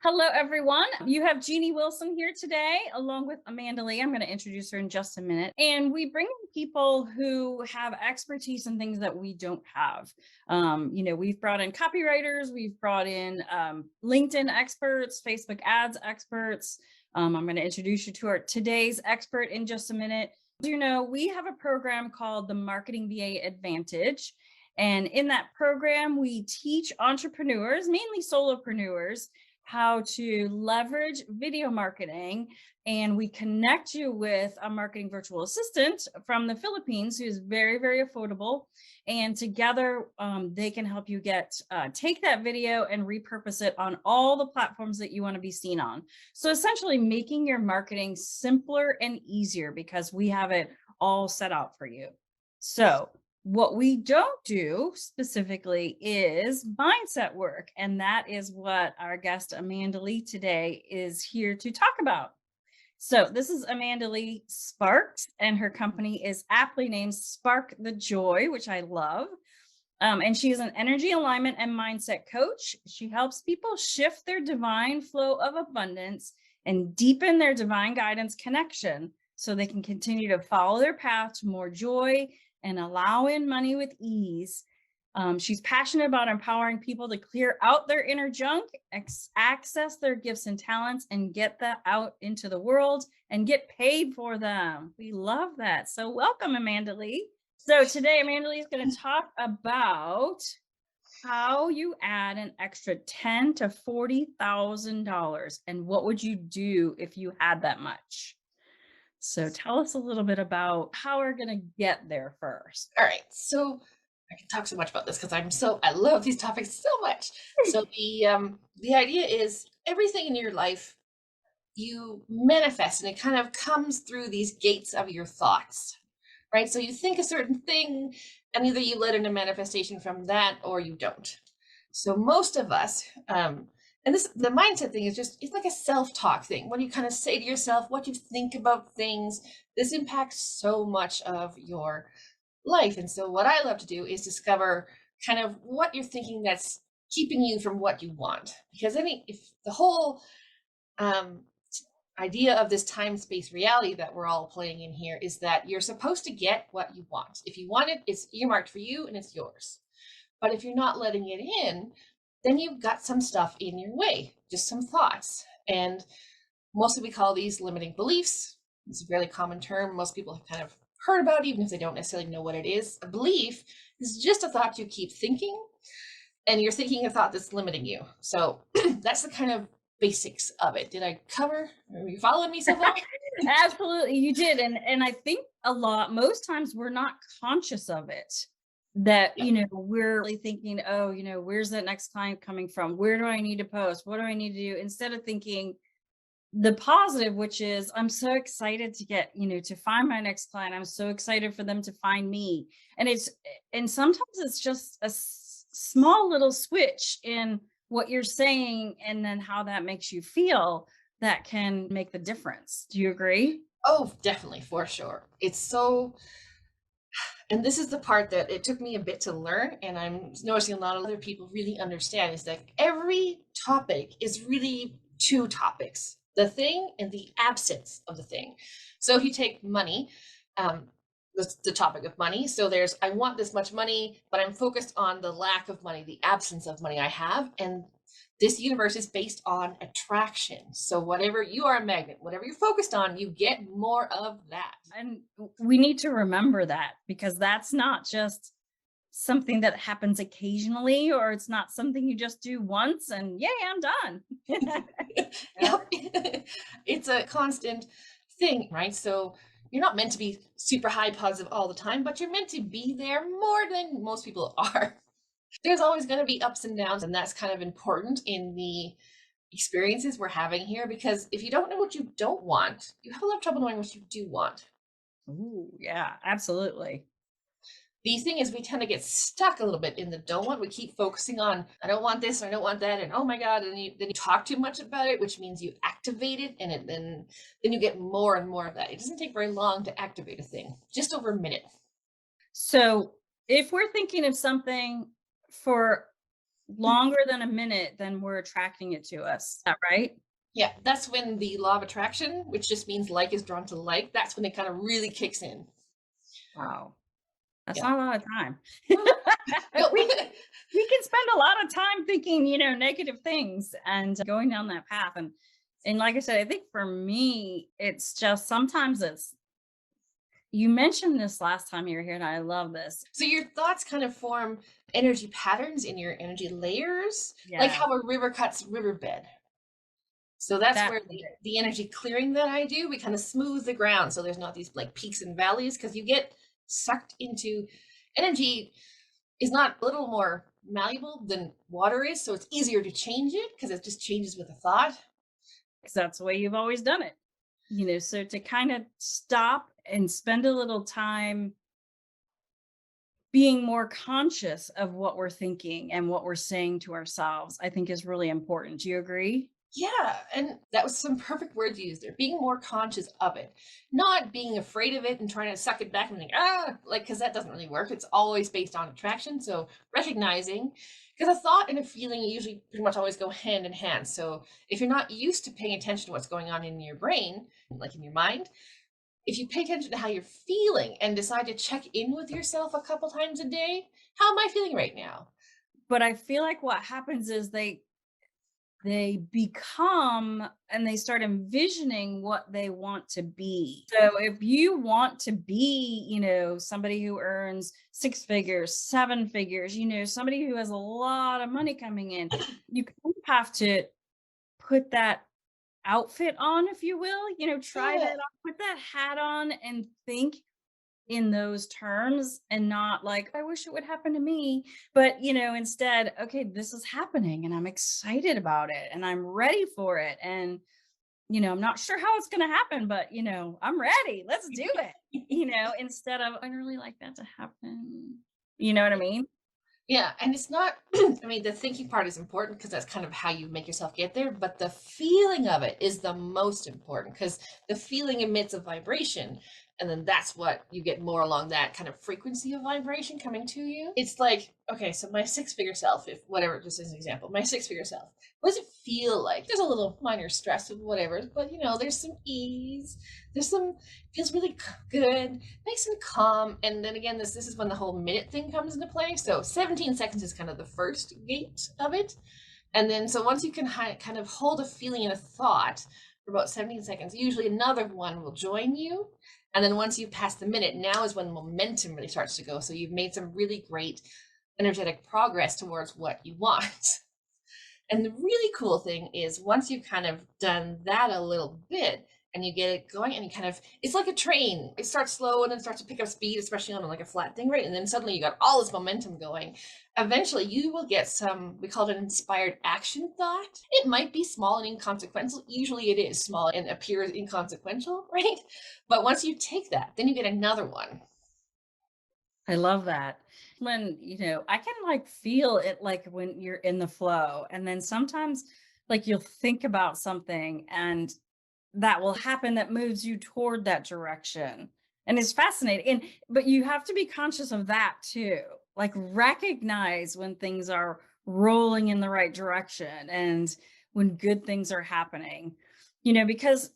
Hello, everyone. You have Jeannie Wilson here today, along with Amanda Lee. I'm going to introduce her in just a minute. And we bring in people who have expertise in things that we don't have. We've brought in copywriters, we've brought in LinkedIn experts, Facebook ads experts. I'm going to introduce you to our today's expert in just a minute. We have a program called the Marketing VA Advantage. And in that program, we teach entrepreneurs, mainly solopreneurs, how to leverage video marketing. And we connect you with a marketing virtual assistant from the Philippines who is very, very affordable. And together they can help you take that video and repurpose it on all the platforms that you want to be seen on. So essentially making your marketing simpler and easier because we have it all set out for you. So what we don't do specifically is mindset work. And that is what our guest Amanda Lee today is here to talk about. So this is Amanda Lee Sparks, and her company is aptly named Spark the Joy, which I love. And she is an energy alignment and mindset coach. She helps people shift their divine flow of abundance and deepen their divine guidance connection so they can continue to follow their path to more joy and allow in money with ease. She's passionate about empowering people to clear out their inner junk, access their gifts and talents, and get that out into the world and get paid for them. We love that. So welcome, Amanda Lee. So today, Amanda Lee is going to talk about how you add an extra $10,000 to $40,000, and what would you do if you had that much? So tell us a little bit about how we're going to get there first. All right. So I can talk so much about this because I love these topics so much. So the idea is everything in your life you manifest, and it kind of comes through these gates of your thoughts, right? So you think a certain thing, and either you let in a manifestation from that or you don't. So most of us, and the mindset thing it's like a self-talk thing. What you kind of say to yourself, what you think about things, this impacts so much of your life. And so what I love to do is discover kind of what you're thinking that's keeping you from what you want. Because if the whole idea of this time-space reality that we're all playing in here is that you're supposed to get what you want. If you want it, it's earmarked for you and it's yours. But if you're not letting it in, then you've got some stuff in your way, just some thoughts. And mostly we call these limiting beliefs. It's a fairly common term. Most people have kind of heard about it, even if they don't necessarily know what it is. A belief is just a thought you keep thinking, and you're thinking a thought that's limiting you. So that's the kind of basics of it. Did I cover? Are you following me so far? Absolutely, you did. And I think most times we're not conscious of it. That, Yeah. we're really thinking, oh, where's that next client coming from? Where do I need to post? What do I need to do? Instead of thinking the positive, which is, I'm so excited to get, to find my next client. I'm so excited for them to find me. And sometimes it's just a small little switch in what you're saying and then how that makes you feel that can make the difference. Do you agree? Oh, definitely, for sure. It's so, and this is the part that it took me a bit to learn, and I'm noticing a lot of other people really understand, is that every topic is really two topics: the thing and the absence of the thing. So if you take money, the topic of money, so there's, I want this much money, but I'm focused on the lack of money, the absence of money I have. And this universe is based on attraction. So whatever, you are a magnet, whatever you're focused on, you get more of that. And we need to remember that because that's not just something that happens occasionally, or it's not something you just do once and yay, I'm done. Yeah. Yep. It's a constant thing, right? So you're not meant to be super high positive all the time, but you're meant to be there more than most people are. There's always going to be ups and downs, and that's kind of important in the experiences we're having here, because if you don't know what you don't want, you have a lot of trouble knowing what you do want. Ooh, yeah, absolutely. The thing is, we tend to get stuck a little bit in the don't want. We keep focusing on, I don't want this, I don't want that, and oh my God, and then you talk too much about it, which means you activate it, and then you get more and more of that. It doesn't take very long to activate a thing, just over a minute. So if we're thinking of something for longer than a minute, then we're attracting it to us. Is that right? Yeah, that's when the law of attraction, which just means like is drawn to like, that's when it kind of really kicks in. Wow. That's Yeah. not a lot of time. No. we we can spend a lot of time thinking, negative things and going down that path. And like I said, I think for me, it's just sometimes it's you mentioned this last time you were here, and I love this. So your thoughts kind of form energy patterns in your energy layers, like Yeah, how a river cuts riverbed. So that's that where the energy clearing that I do, we kind of smooth the ground so there's not these like peaks and valleys because you get sucked into energy is not a little more malleable than water is. So it's easier to change it because it just changes with a thought. 'cause that's the way you've always done it. So to kind of stop and spend a little time being more conscious of what we're thinking and what we're saying to ourselves, I think is really important. Do you agree? Yeah, and that was some perfect words you used there. Being more conscious of it, not being afraid of it and trying to suck it back and think, like, because that doesn't really work. It's always based on attraction. So recognizing, because a thought and a feeling usually pretty much always go hand in hand. So if you're not used to paying attention to what's going on in your brain, like in your mind, if you pay attention to how you're feeling and decide to check in with yourself a couple times a day, how am I feeling right now? But I feel like what happens is they become and they start envisioning what they want to be. So if you want to be, somebody who earns six figures, seven figures, somebody who has a lot of money coming in, you kind of have to put that outfit on, if you will, try Yeah. that on, put that hat on and think in those terms and not like, I wish it would happen to me. But, instead, okay, this is happening and I'm excited about it and I'm ready for it. And, I'm not sure how it's going to happen, but, I'm ready. Let's do it. Instead of, I really like that to happen. You know what I mean? Yeah, and it's not, I mean, the thinking part is important because that's kind of how you make yourself get there, but the feeling of it is the most important because the feeling emits a vibration. And then that's what you get more along that kind of frequency of vibration coming to you. It's like, okay, so my six figure self, if whatever, just as an example, my six figure self, what does it feel like? There's a little minor stress of whatever, but there's some ease, there's some, feels really good, nice and calm. And then again, this is when the whole minute thing comes into play. So 17 seconds is kind of the first gate of it. And then so once you can kind of hold a feeling and a thought for about 17 seconds, usually another one will join you. And then once you've passed the minute, now is when momentum really starts to go. So you've made some really great energetic progress towards what you want. And the really cool thing is once you've kind of done that a little bit and you get it going and you kind of, it's like a train. It starts slow and then starts to pick up speed, especially on like a flat thing, right? And then suddenly you got all this momentum going. Eventually you will get some, we call it an inspired action thought. It might be small and inconsequential. Usually it is small and appears inconsequential, right? But once you take that, then you get another one. I love that. When, I can like feel it like when you're in the flow. And then sometimes like you'll think about something and that will happen that moves you toward that direction. And it's fascinating. But you have to be conscious of that too. Like recognize when things are rolling in the right direction and when good things are happening. Because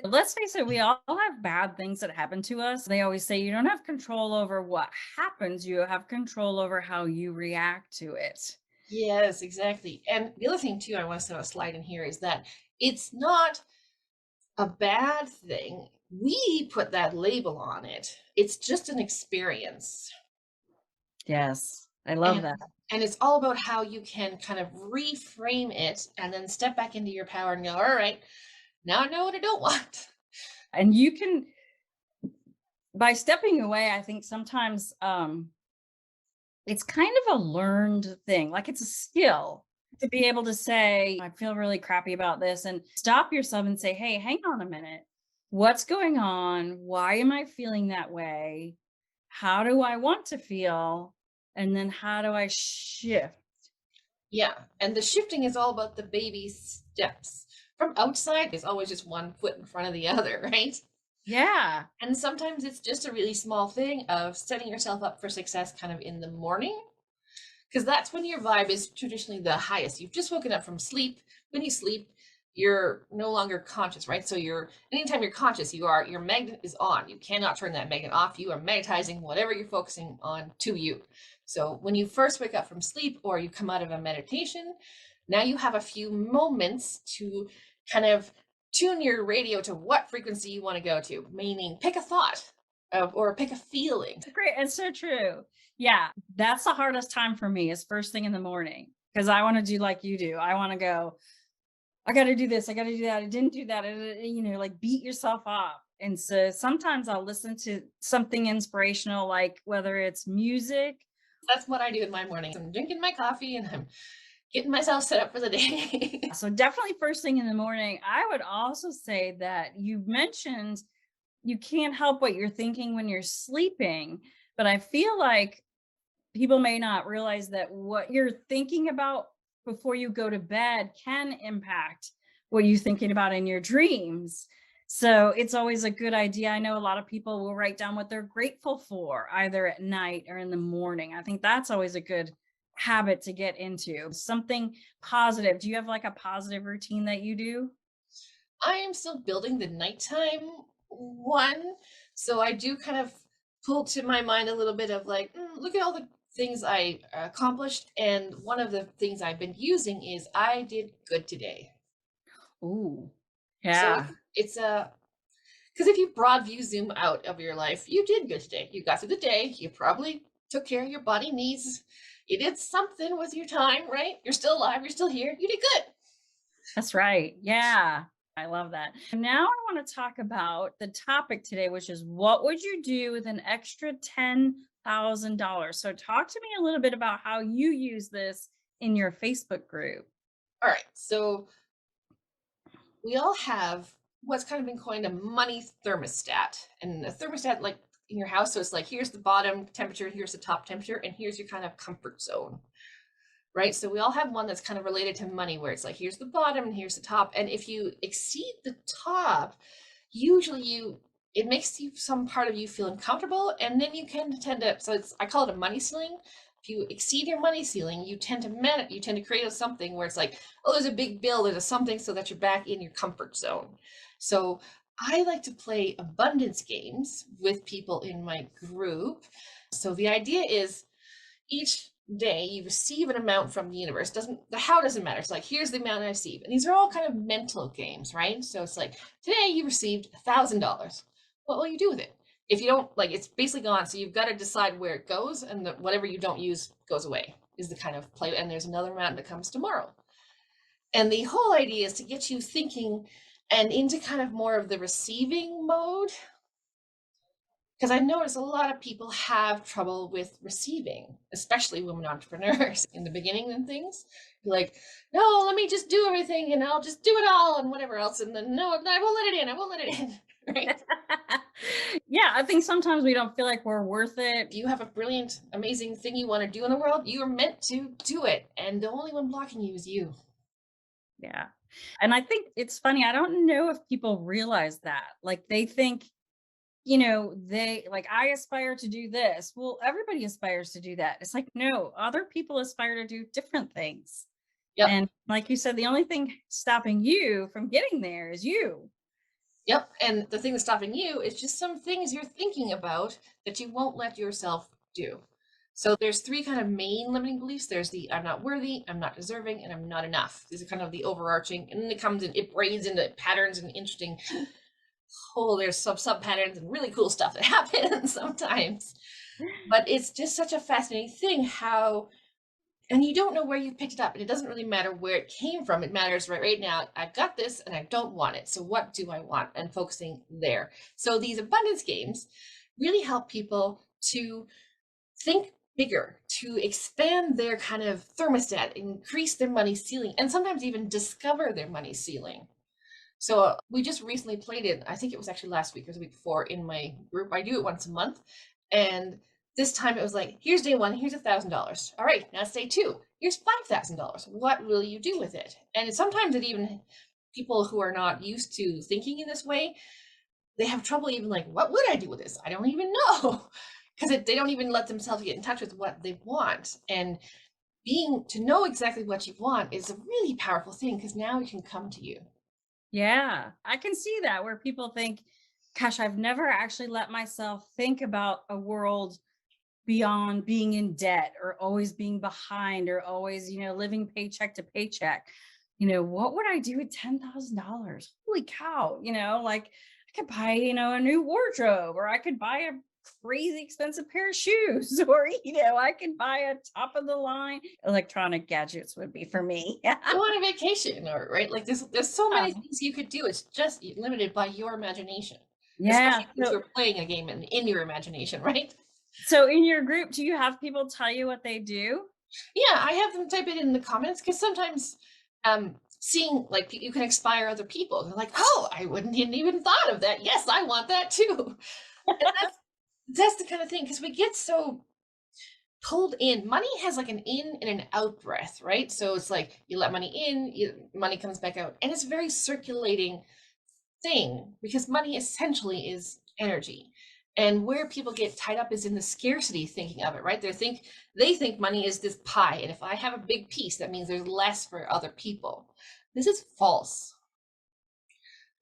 let's face it, we all have bad things that happen to us. They always say you don't have control over what happens, you have control over how you react to it. Yes, exactly. And the other thing too, I want to set a slide in here is that it's not a bad thing. We put that label on it. It's just an experience. Yes, I love And that. and it's all about how you can kind of reframe it and then step back into your power and go, all right, now I know what I don't want. And you can, by stepping away, I think sometimes it's kind of a learned thing. Like it's a skill to be able to say, I feel really crappy about this, and stop yourself and say, hey, hang on a minute. What's going on? Why am I feeling that way? How do I want to feel? And then how do I shift? Yeah. And the shifting is all about the baby steps. From outside, there's always just one foot in front of the other, right? Yeah. And sometimes it's just a really small thing of setting yourself up for success kind of in the morning. because that's when your vibe is traditionally the highest. You've just woken up from sleep. When you sleep, you're no longer conscious, right? So anytime you're conscious, your magnet is on. You cannot turn that magnet off. You are magnetizing whatever you're focusing on to you. So when you first wake up from sleep or you come out of a meditation, now you have a few moments to kind of tune your radio to what frequency you want to go to, meaning pick a thought or pick a feeling. Great. It's so true. Yeah. That's the hardest time for me is first thing in the morning because I want to do like you do. I want to go, I got to do this. I got to do that. I didn't do that. Like beat yourself up. And so sometimes I'll listen to something inspirational, like whether it's music. That's what I do in my mornings. I'm drinking my coffee and I'm getting myself set up for the day. So definitely first thing in the morning. I would also say that you mentioned you can't help what you're thinking when you're sleeping, but I feel like people may not realize that what you're thinking about before you go to bed can impact what you're thinking about in your dreams. So it's always a good idea. I know a lot of people will write down what they're grateful for either at night or in the morning. I think that's always a good habit to get into. Something positive. Do you have like a positive routine that you do? I am still building the nighttime one. So I do kind of pull to my mind a little bit of like, look at all the things I accomplished. And one of the things I've been using is I did good today. Ooh, So yeah. it's a, because if you broad view zoom out of your life, you did good today. You got through the day. You probably took care of your body needs. You did something with your time, right? You're still alive. You're still here. You did good. That's right. Yeah. I love that. Now I want to talk about the topic today, which is what would you do with an extra $10,000? So talk to me a little bit about how you use this in your Facebook group. All right. So we all have what's kind of been coined a money thermostat. And a thermostat, like in your house, so it's like here's the bottom temperature, here's the top temperature, and here's your kind of comfort zone, right? So we all have one that's kind of related to money, where it's like here's the bottom and here's the top. And if you exceed the top, usually it makes you some part of you feel uncomfortable, and then you can tend to, so it's, I call it a money ceiling. If you exceed your money ceiling, you tend to create something where it's like, oh, there's a big bill, there's a something, so that you're back in your comfort zone. So I like to play abundance games with people in my group. So the idea is each day you receive an amount from the universe. The how doesn't matter. It's like, here's the amount I receive. And these are all kind of mental games, right? So it's like, today you received $1,000. What will you do with it? If you don't, like, it's basically gone. So you've got to decide where it goes, and whatever you don't use goes away is the kind of play. And there's another amount that comes tomorrow. And the whole idea is to get you thinking and into kind of more of the receiving mode, because I notice a lot of people have trouble with receiving, especially women entrepreneurs in the beginning and things. Like, no, let me just do everything and I'll just do it all and whatever else. And then, no, I won't let it in. I won't let it in. Right. Yeah, I think sometimes we don't feel like we're worth it. If you have a brilliant, amazing thing you want to do in the world, you are meant to do it. And the only one blocking you is you. Yeah. And I think it's funny. I don't know if people realize that. Like they think, they like, I aspire to do this. Well, everybody aspires to do that. It's like, no, other people aspire to do different things. Yep. And like you said, the only thing stopping you from getting there is you. Yep. And the thing that's stopping you is just some things you're thinking about that you won't let yourself do. So there's three kind of main limiting beliefs. There's the I'm not worthy, I'm not deserving, and I'm not enough. These are kind of the overarching, and then it braids into patterns and interesting, there's some sub patterns and really cool stuff that happens sometimes. But it's just such a fascinating thing how, and you don't know where you picked it up, and it doesn't really matter where it came from. It matters right now. I've got this and I don't want it. So what do I want? And focusing there. So these abundance games really help people to think bigger, to expand their kind of thermostat, increase their money ceiling, and sometimes even discover their money ceiling. So we just recently played it. I think it was actually last week or the week before in my group. I do it once a month. And this time it was like, here's day one, here's $1,000. All right, now it's day two, here's $5,000. What will you do with it? And sometimes it even, people who are not used to thinking in this way, they have trouble even like, what would I do with this? I don't even know. Because they don't even let themselves get in touch with what they want. And being to know exactly what you want is a really powerful thing because now it can come to you. Yeah, I can see that where people think, gosh, I've never actually let myself think about a world beyond being in debt or always being behind or always, living paycheck to paycheck. What would I do with $10,000? Holy cow, like I could buy, a new wardrobe, or I could buy a crazy expensive pair of shoes, or, I could buy a top of the line electronic gadgets would be for me. Go on a vacation, or right, like there's so many things you could do. It's just limited by your imagination, Yeah. especially if you're playing a game in your imagination, right? So in your group, do you have people tell you what they do? Yeah, I have them type it in the comments because sometimes seeing like you can inspire other people. They're like, oh, I wouldn't even thought of that. Yes, I want that too. And that's the kind of thing because we get so pulled in. Money has like an in and an out breath, right? So it's like you let money in, money comes back out, and it's a very circulating thing because money essentially is energy. And where people get tied up is in the scarcity thinking of it, right? They think money is this pie, and if I have a big piece, that means there's less for other people. This is false.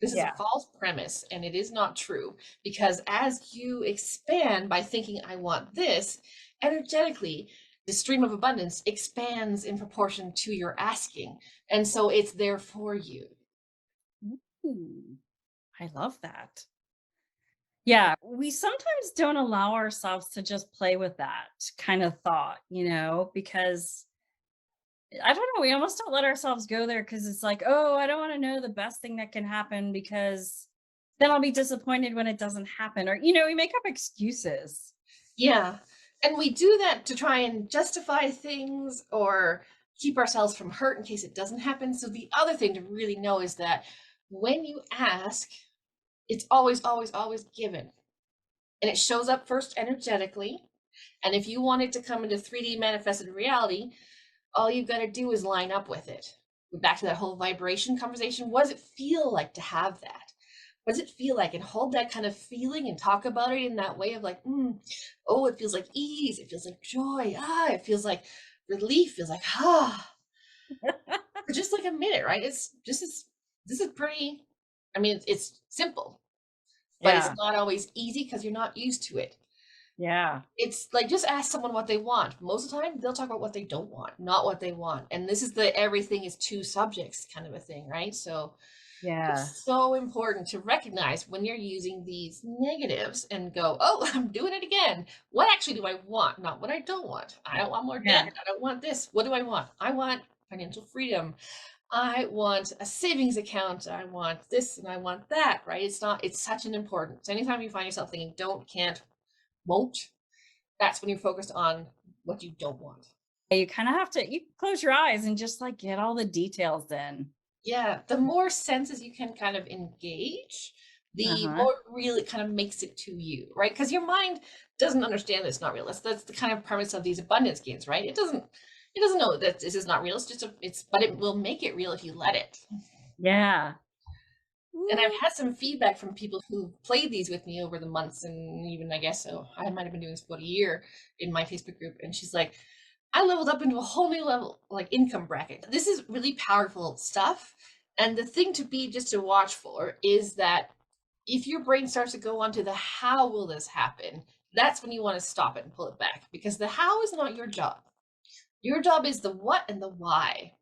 This is a Yeah. false premise, and it is not true because as you expand by thinking, I want this, energetically, the stream of abundance expands in proportion to your asking. And so it's there for you. Ooh, I love that. Yeah, we sometimes don't allow ourselves to just play with that kind of thought, because I don't know, we almost don't let ourselves go there because it's like, oh, I don't want to know the best thing that can happen because then I'll be disappointed when it doesn't happen. Or, we make up excuses. Yeah. And we do that to try and justify things or keep ourselves from hurt in case it doesn't happen. So the other thing to really know is that when you ask, it's always, always, always given. And it shows up first energetically. And if you want it to come into 3D manifested reality, all you've got to do is line up with it. Back to that whole vibration conversation. What does it feel like to have that? What does it feel like? And hold that kind of feeling and talk about it in that way of like, oh, it feels like ease. It feels like joy. It feels like relief. It feels like, for just like a minute, right? It's just, this is pretty, I mean, it's simple, but it's Yeah. not always easy because you're not used to it. Yeah. It's like just ask someone what they want. Most of the time, they'll talk about what they don't want, not what they want. And this is the everything is two subjects kind of a thing, right? So Yeah. it's so important to recognize when you're using these negatives and go, oh, I'm doing it again. What actually do I want? Not what I don't want. I don't want more debt. Yeah. I don't want this. What do I want? I want financial freedom. I want a savings account. I want this and I want that, right? It's such an important. So anytime you find yourself thinking don't, can't, won't, that's when you're focused on what you don't want. You kind of have to you close your eyes and just like get all the details in. Yeah, the more senses you can kind of engage, the Uh-huh. more real it kind of makes it to you, right? Because your mind doesn't understand that it's not real. That's the kind of premise of these abundance games, right? It doesn't know that this is not real. It's just but it will make it real if you let it. Yeah. And I've Ooh. had some feedback from people who played these with me over the months, and even I guess so I might have been doing this for about a year in my Facebook group, and she's like, I leveled up into a whole new level, like income bracket. This is really powerful stuff. And the thing to be just to watch for is that if your brain starts to go on to the how will this happen, that's when you want to stop it and pull it back because the how is not your job. Your job is the what and the why.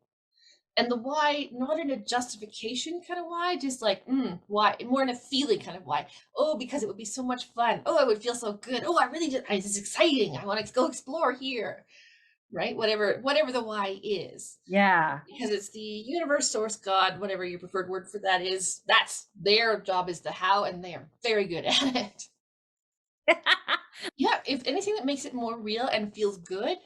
And the why, not in a justification kind of why, just like, why, more in a feeling kind of why. Oh, because it would be so much fun. Oh, it would feel so good. Oh, I really just, this is exciting. I want to go explore here, right? Whatever the why is, Yeah. because it's the universe, source, God, whatever your preferred word for that is, that's their job is the how, and they are very good at it. Yeah, if anything that makes it more real and feels good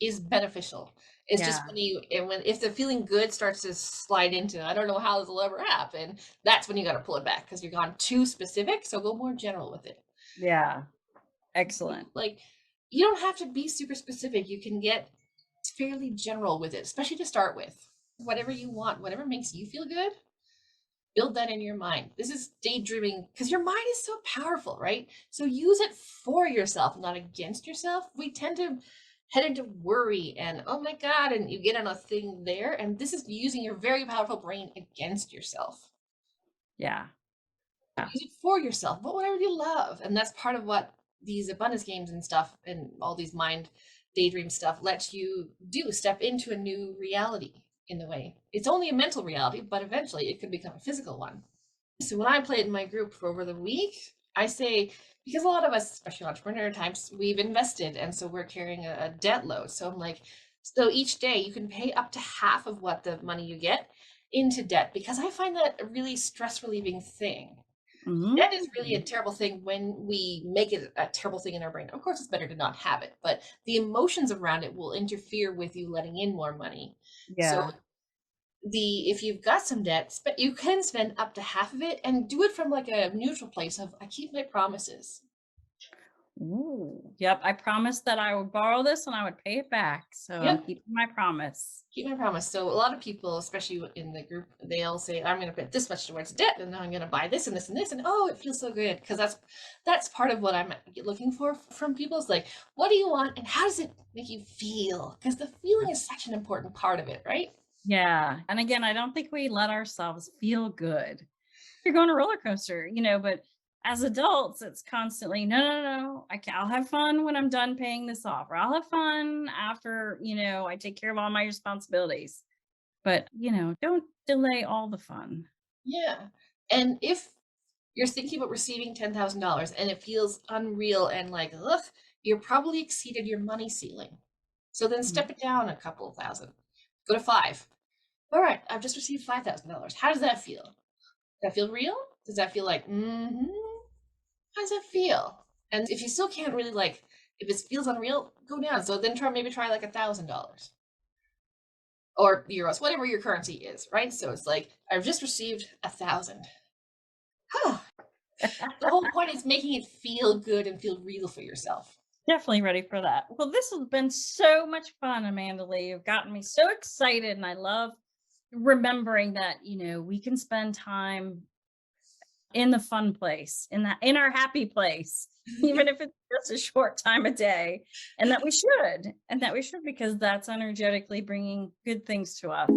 is beneficial. It's just Yeah. if the feeling good starts to slide into, I don't know how this will ever happen, that's when you got to pull it back because you're gone too specific. So go more general with it. Yeah. Excellent. Like you don't have to be super specific. You can get fairly general with it, especially to start with. Whatever you want, whatever makes you feel good, build that in your mind. This is daydreaming because your mind is so powerful, right? So use it for yourself, not against yourself. We tend to head into worry and oh my God, and you get on a thing there. And this is using your very powerful brain against yourself. Yeah. Yeah. Use it for yourself, but whatever you love. And that's part of what these abundance games and stuff and all these mind daydream stuff lets you do, step into a new reality in a way. It's only a mental reality, but eventually it could become a physical one. So when I play it in my group for over the week, I say, because a lot of us, especially entrepreneur types, we've invested, and so we're carrying a debt load. So I'm like, so each day you can pay up to half of what the money you get into debt, because I find that a really stress relieving thing. Debt is really a Mhm. terrible thing when we make it a terrible thing in our brain. Of course, it's better to not have it, but the emotions around it will interfere with you letting in more money. So Yeah. the if you've got some debt, you can spend up to half of it and do it from like a neutral place of I keep my promises. Ooh, yep. I promised that I would borrow this and I would pay it back. So I'm Yep, keeping my promise. keep my promise. So a lot of people, especially in the group, they'll say, "I'm going to put this much towards debt, and then I'm going to buy this and this and this," and oh, it feels so good because that's part of what I'm looking for from people. Is like, what do you want, and how does it make you feel? Because the feeling is such an important part of it, right? Yeah. And again, I don't think we let ourselves feel good. You're going a roller coaster, but as adults, it's constantly, no, no, no, I'll have fun when I'm done paying this off, or I'll have fun after, I take care of all my responsibilities. But, don't delay all the fun. Yeah. And if you're thinking about receiving $10,000 and it feels unreal and like, ugh, you're probably exceeded your money ceiling. So then Mhm. step it down a couple of thousand. Go to five. All right, I've just received $5,000. How does that feel? Does that feel real? Does that feel like, how does that feel? And if you still can't really like, if it feels unreal, go down. So then maybe try like $1,000 or euros, whatever your currency is, right? So it's like, I've just received 1,000. The whole point is making it feel good and feel real for yourself. Definitely ready for that. Well, this has been so much fun, Amanda Lee. You've gotten me so excited, and I love remembering that, we can spend time in the fun place, in our happy place, even if it's just a short time a day, and that we should because that's energetically bringing good things to us.